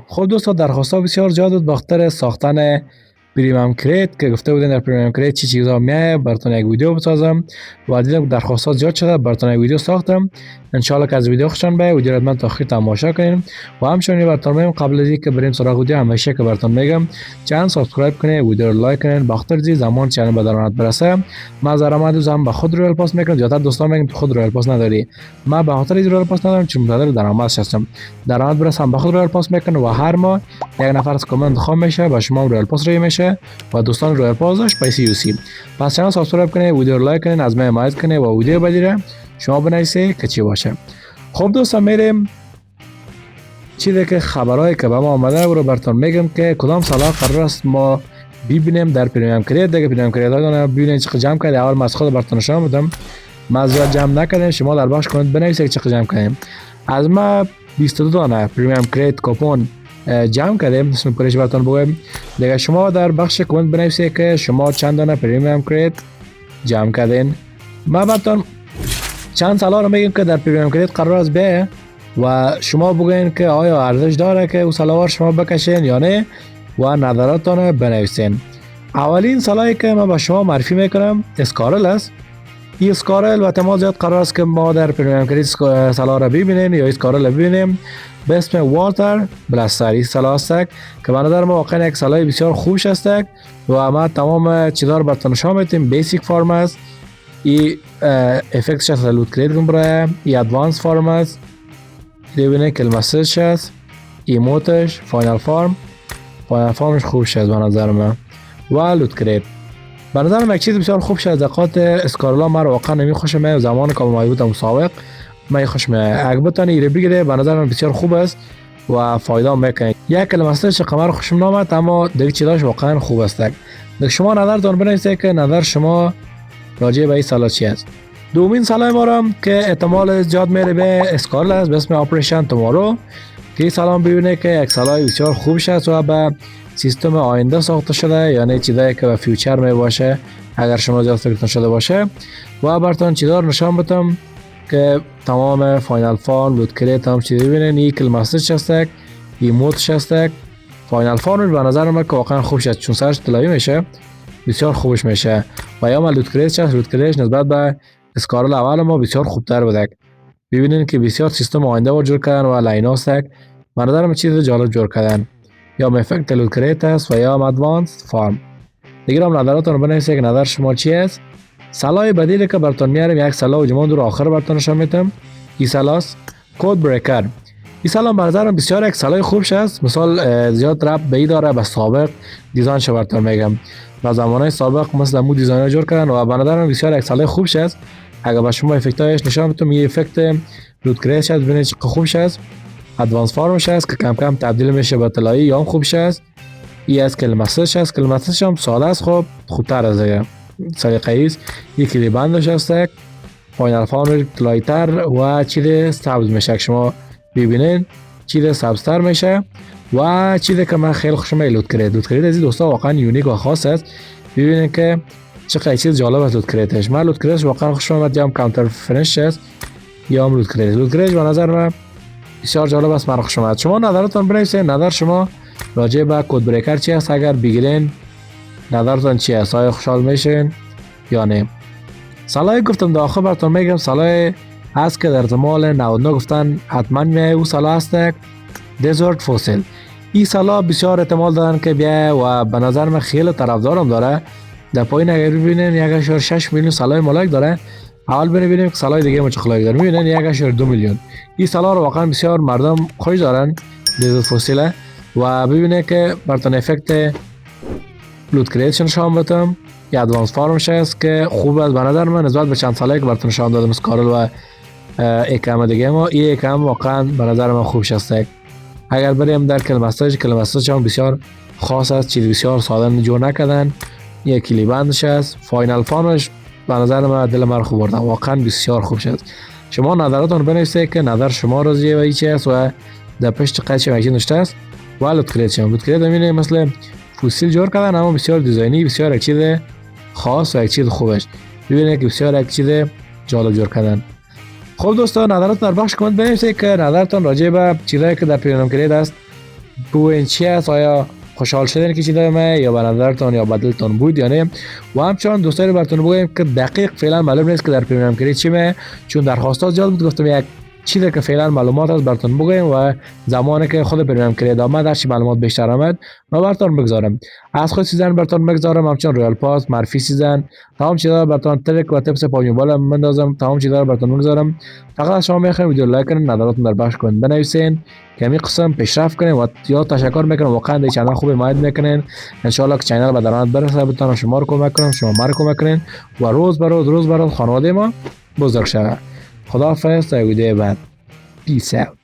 خب دوستان درخواست ها بسیار زیاد بود بخاطر ساختن پریمیوم کریت که گفته بودین در پریمیوم کریت چی چیزا میایه براتون یک ویدیو بسازم و دیدم درخواست زیاد شده براتون یک ویدیو ساختم. انشالله که از ویدیو خوشتون بیاد ویدیو رو تا آخر تماشا کنین و همچنین براتون میگم قبل از اینکه بریم سراغ ویدیو همیشه که براتون میگم چنل سابسکرایب کنین ویدیو رو لایک کنین بخاطر زمان چنل به درآمد برسه ما زرمد زم به خود رویال پاس میکنم زیادتر دوستان میگن تو خود رویال پاس نداری ما به خاطر رویال پاس ندارم چون منتظر درآمد هستم درآمد برسم به خود رویال پاس میکنم و هر ماه یک نفر از کامنت خام میشه با شما رویال پاس روی میشه و دوستان رویال پاس داشت پیسی یوسی پس چنل سابسکرایب کنید ویدیو رو لایک کنید از من حمایت کنید و ویدیو بدیره شما بنویسید که چی باشه. خب دوستان میریم چیزی که خبرایی که به ما آمده رو براتون میگم که کدام سالا قرار است ما ببینیم در پریمیوم کریت دیگه پریمیوم کریت ها ببینید چه جمع کرده اول ما از خود براتون نشون بدم ما زیاد جمع نکردیم شما در بخش کامنت بنویسید چه جمع کردیم از ما 22 دانه پریمیوم کریت کوپن جمع کردیم اسم پرش براتون بگم دیگه شما در بخش کامنت بنویسید که شما چند دانه پریمیوم کریت جمع کردین ما براتون چند سالا رو میگیم که در پریمیوم کریت قرار است به و شما بگین که آیا ارزش داره که اون سالوار شما بکشین یا نه و نظراتتون بنویسین. اولین سالایی که من با شما معرفی میکنم اسکارل است. این اسکارل و تمام زیاد قرار است که ما در پریمیوم کریت سالا رو ببینیم یا اسکارل رو ببینیم به اسم واتر بلاستر. این سالا است که به نظر ما واقعا یک سالای بسیار خوش است و ما تمام چیزا رو براتون نشون میدیم. بیسیک فرم است، این افکتش از لوت کریت گمبره، این ادوانس فرم است، ببینه کلمسش است، ایموتش، فاینال فرمش خوب شد به نظر من و لوت کریت به نظر من یک چیز بسیار خوب شد. زقات اسکارلا من واقعا نمی خوشم میاد زمان که ما بودم سابق من خوش میاد اگه بتونی ایره بگیره به نظر من بسیار خوب است و فایده میکنه. یک کلمسش قمر خوشم نامد اما دیگه چیزاش واقعا خوب است. دیگه شما نظرتون بنویسید که نظر شما راجع به این سالا چی است. دومین سالای ما رو که احتمال زیاد میره به اسکارل است به اسم اپریشن تومارو که این سالام ببینه که یک سالای بسیار خوب است و به سیستم آینده ساخته شده یعنی چیزایی که به فیوچر می باشه اگر شما زیاد فکرتون شده باشه و براتون چیزا رو نشان بدم که تمام فاینال فارم لوت کریت هم چیزی ببینین این کلمسش هست ایموتش هست. فاینال فارم به نظر من که واقعا خوب شد چون سرش طلایی میشه بسیار خوبش میشه و یا لوت کریت هست لوت کریت نسبت به اسکارل اول ما بسیار خوبتر بوده. ببینین که بسیار سیستم آینده رو جور کردن و لایناست به نظر من چیز جالب جور کردن یا افکت لوت کریت است و یا ادوانس فارم. دیگه هم نظراتتون رو بنویسید که نظر شما چی است. سالای بدیلی که براتون میارم یک سالا و جمان دور آخر براتون نشون میدم. این سالاست کد بریکر. این سالا به نظر من بسیار یک سالای خوبش است مثال زیاد ربط به داره به سابق دیزاینش براتون میگم و زمانهای سابق مثل مو دیزاین جور کردن و به نظر من بسیار یک سالای خوبش است. اگر با شما افکتایش نشون بدم این افکت لوت کریت است ببینید چه خوبش است. ادوانس فارمش است که کم کم تبدیل میشه به طلایی یا هم خوبش است. این از کلمسش است کلمسش هم ساده است خوبتر از دیگه سلیقه‌ای است. یک کلی بندش است فاینال فارم طلایی تر و چیز سبز میشه شما ببینید چیز سبزتر میشه و چیزی که من خیلی خوشم میاد لوت کریت از این دوستا واقعا یونیک و خاص است. ببینید که چقدر چیز جالب است لوت کریتش. من لوت کریتش واقعا خوشم اومد یا هم کانتر فینیش است یا هم لوت کریت به نظر من بسیار جالب است من خوشم اومد. شما نظرتون بنویسید نظر شما راجع به کد بریکر چی است اگر بگیرین نظرتون چی است آیا خوشحال میشین یا نه. سالای گفتم داخل براتون میگم سالای هست که در احتمال 99 گفتن حتما میای او سالا هست دزرت فوسیل. این سالا بسیار احتمال دارن که بیای و به نظر من خیلی طرفدارم داره. در پایین اگر ببینین 1.6 میلیون سالای مالک داره. اول ببینیم که سالای دیگه چه خلایی داره میبینین 1.2 میلیون. این سالا رو واقعا بسیار مردم خوش دارن دزرت فوسیل و ببینه که براتون افکت لوت کریتشن نشون بدم یا ادوانس فارمش است که خوب است به نظر من نسبت به چند سالی که براتون نشون دادم اسکارل و اکم دیگه ما این اکم واقعا به نظر من خوب است. اگر بریم در کلمساج هم بسیار خاص است چیز بسیار ساده جور نکردن. یک کلی بندش است فاینال فارمش به نظر من دل من خوب بردن واقعا بسیار خوب شد. شما نظراتتون بنویسید که نظر شما راضیه و چی است و در پشت قضیه چه نشسته است و لوت کریت میبینه مثل فوسیل جور کردن اما بسیار دیزاینی بسیار یک چیز خاص و یک چیز خوبش ببینید که بسیار یک چیز جالب جور کردن. خب دوستان نظرتون در بخش کامنت بنویسید که نظرتون راجع به چیزایی که در پریمیوم کریت است بگوین چی است، آیا خوشحال شدین که چی دارم یا به نظرتان یا بدلتان بود یا نه. و همچنان دوستان رو براتون بگویم که دقیق فعلا معلوم نیست که در پریمیوم کرید چی می، چون درخواستات زیاد بود، گفتم یک چیزی که فعلا معلومات است براتون بگویم و زمانی که خود پریمیوم کرید آمد هر چی معلومات بیشتر آمد ما براتون بگذارم. از خود سیزن براتون بگذارم، همچنان رویال پاس، معرفی سیزن، تمام چیزا براتون ترک و تپس پاج موبایل مندازم، تمام چیزا رو براتون بگذارم. فقط از شما میخوایم ویدیو لایک کنین، نظراتتون در بخش کامنت بنویسین که همین قسم پیشرفت کنین و یا تشکر میکنم واقعا در چنل خوب حمایت میکنین. ان شاء الله که چنل به درآمد برسه بتونم شما رو کمک کنم، شما ما رو کمک کنین و روز به روز خانواده ما بزرگ شود. خداحافظ تا ویدیو بعد. Peace out.